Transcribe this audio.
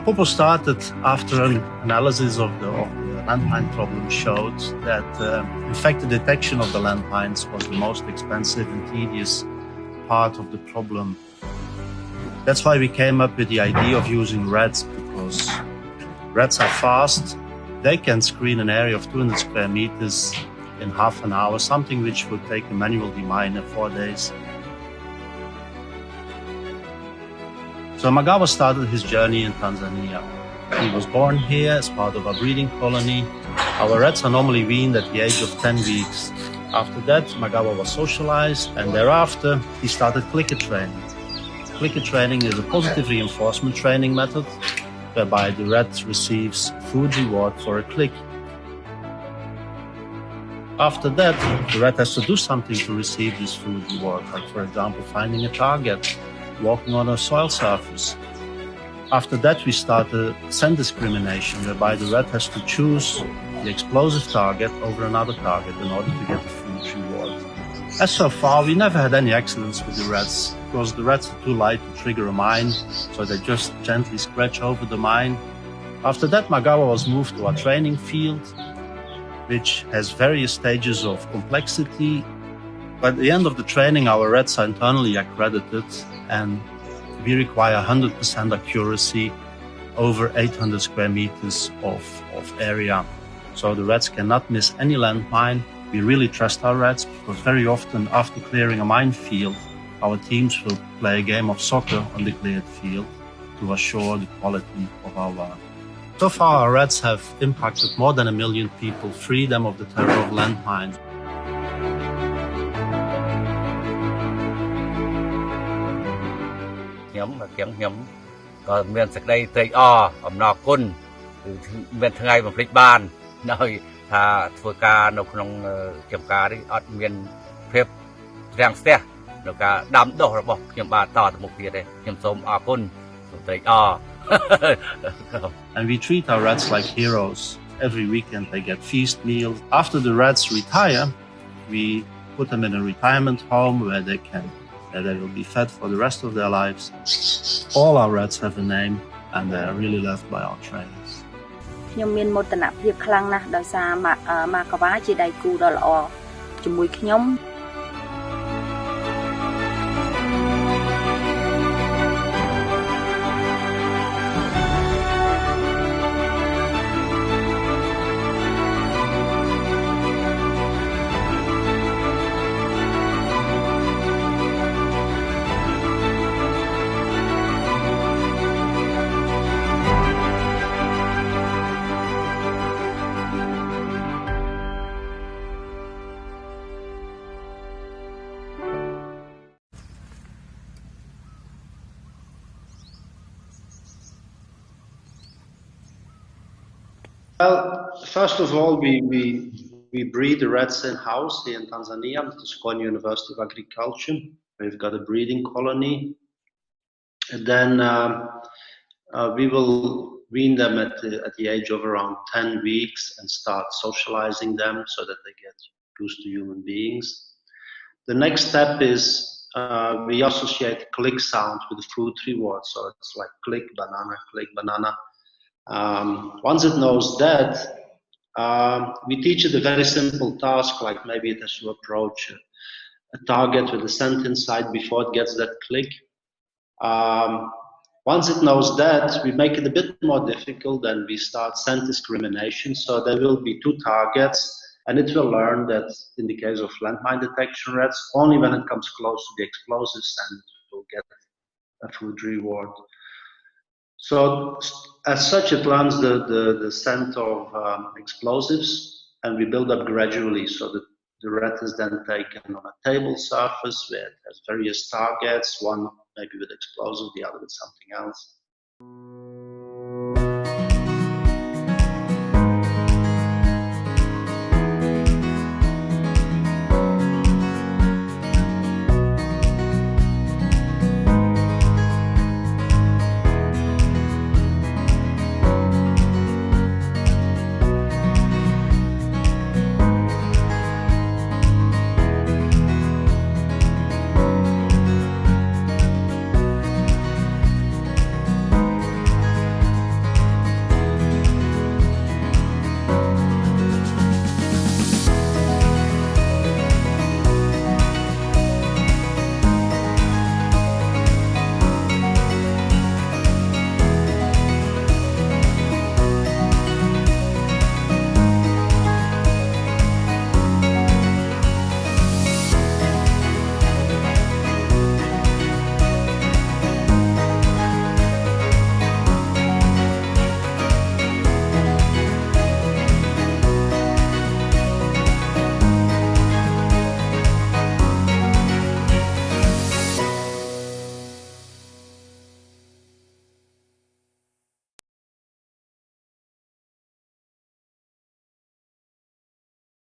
Apopo started after an analysis of the landmine problem showed that in fact the detection of the landmines was the most expensive and tedious part of the problem. That's why we came up with the idea of using rats, because rats are fast. They can screen an area of 200 square meters in half an hour, something which would take a manual deminer 4 days. So Magawa started his journey in Tanzania. He was born here as part of a breeding colony. Our rats are normally weaned at the age of 10 weeks. After that, Magawa was socialized, and thereafter he started clicker training. Clicker training is a positive reinforcement training method whereby the rat receives food reward for a click. After that, the rat has to do something to receive this food reward, like for example finding a target, walking on a soil surface. After that, we started scent discrimination, whereby the rat has to choose the explosive target over another target in order to get the food reward. As so far, we never had any accidents with the rats, because the rats are too light to trigger a mine, so they just gently scratch over the mine. After that, Magawa was moved to our training field, which has various stages of complexity. By the end of the training, our rats are internally accredited, and we require 100% accuracy over 800 square meters of area. So the rats cannot miss any landmine. We really trust our rats, because very often after clearing a minefield, our teams will play a game of soccer on the cleared field to assure the quality of our work. So far, our rats have impacted more than 1 million people, freed them of the terror of landmines.ខ្ញុំក៏មានសេចក្តីត្រេកអរអំណរគុណមានថ្ងៃបំភ្លេចបានដោយថាធ្វើការនៅក្នុងចំការនេះអត់មានភាពរាំងស្ទះនៅការដាំដុះរបស់ខ្ញុំបាទតទៅមុខទៀតទេខ្ញុំសូមអរគុណសូមត្រេកអរ And we treat our rats like heroes. Every weekend they get feast meals. After the rats retire, we put them in a retirement home where they will be fed for the rest of their lives. All our rats have a name, and they are really loved by our trainers. ខ្ញុំមានមោទនភាពខ្លាំងណាស់ដោយសារម៉ាកាវ៉ាជាដៃគូដ៏ល្អជាមួយខ្ញុំ Well, first of all, we breed the rats in-house here in Tanzania at the Sokoine University of Agriculture. We've got a breeding colony. And then we will wean them at the age of around 10 weeks and start socializing them so that they get used to human beings. The next step is we associate click sound with the food reward. So it's like click, banana. Once it knows that, we teach it a very simple task, like maybe it has to approach a target with a scent inside before it gets that click. Once it knows that, we make it a bit more difficult, and we start scent discrimination. So there will be 2 targets, and it will learn that in the case of landmine detection rats, only when it comes close to the explosive scent it will get a food reward. So as such, it learns the scent of explosives, and we build up gradually so that the rat is then taken on a table surface where it has various targets, one maybe with explosives, the other with something else.